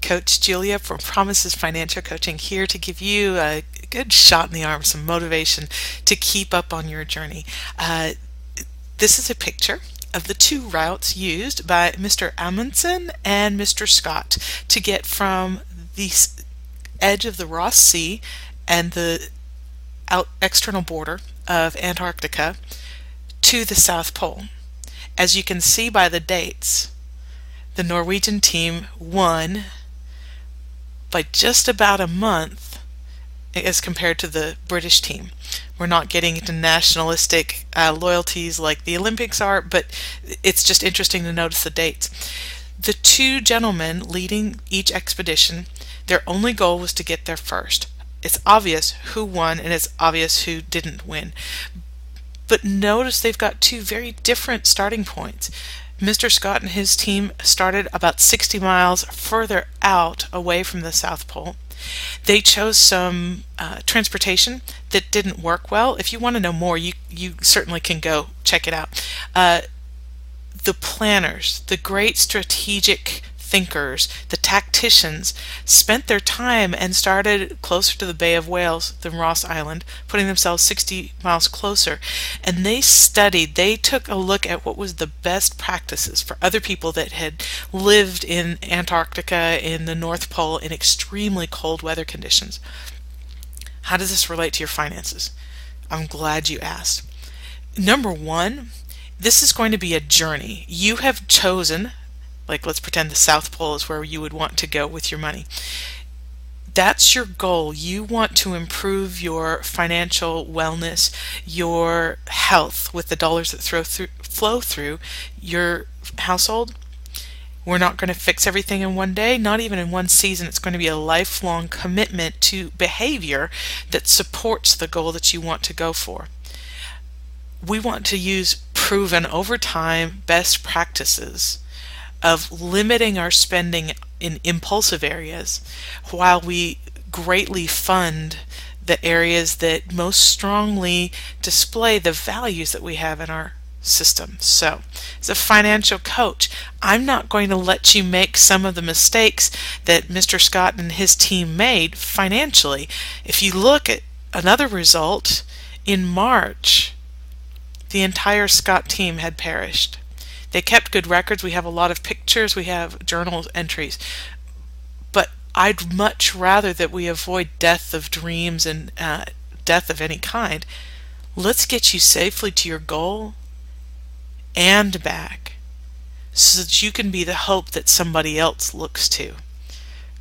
Coach Julia from Promises Financial Coaching, here to give you a good shot in the arm, some motivation to keep up on your journey. This is a picture of the two routes used by Mr. Amundsen and Mr. Scott to get from the edge of the Ross Sea and the external border of Antarctica to the South Pole. As you can see by the dates, the Norwegian team won by just about a month as compared to the British team. We're not getting into nationalistic loyalties like the Olympics are, but it's just interesting to notice the dates. The two gentlemen leading each expedition, their only goal was to get there first. It's obvious who won and it's obvious who didn't win. But notice they've got two very different starting points. Mr. Scott and his team started about 60 miles further out away from the South Pole. They chose some transportation that didn't work well. If you want to know more, you certainly can go check it out. The planners, the great strategic thinkers, the tacticians spent their time and started closer to the Bay of Whales than Ross Island, putting themselves 60 miles closer. And they took a look at what was the best practices for other people that had lived in Antarctica, in the North Pole, in extremely cold weather conditions. How does this relate to your finances? I'm glad you asked. Number one, this is going to be a journey. You have chosen, like let's pretend the South Pole is where you would want to go with your money. That's your goal. You want to improve your financial wellness, your health with the dollars that flow through your household. We're not going to fix everything in one day, not even in one season. It's going to be a lifelong commitment to behavior that supports the goal that you want to go for. We want to use proven over time best practices of limiting our spending in impulsive areas while we greatly fund the areas that most strongly display the values that we have in our system. So, as a financial coach, I'm not going to let you make some of the mistakes that Mr. Scott and his team made financially. If you look at another result, in March, the entire Scott team had perished. They kept good records. We have a lot of pictures. We have journal entries. But I'd much rather that we avoid death of dreams and death of any kind. Let's get you safely to your goal and back so that you can be the hope that somebody else looks to.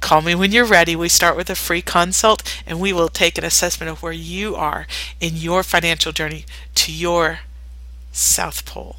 Call me when you're ready. We start with a free consult and we will take an assessment of where you are in your financial journey to your South Pole.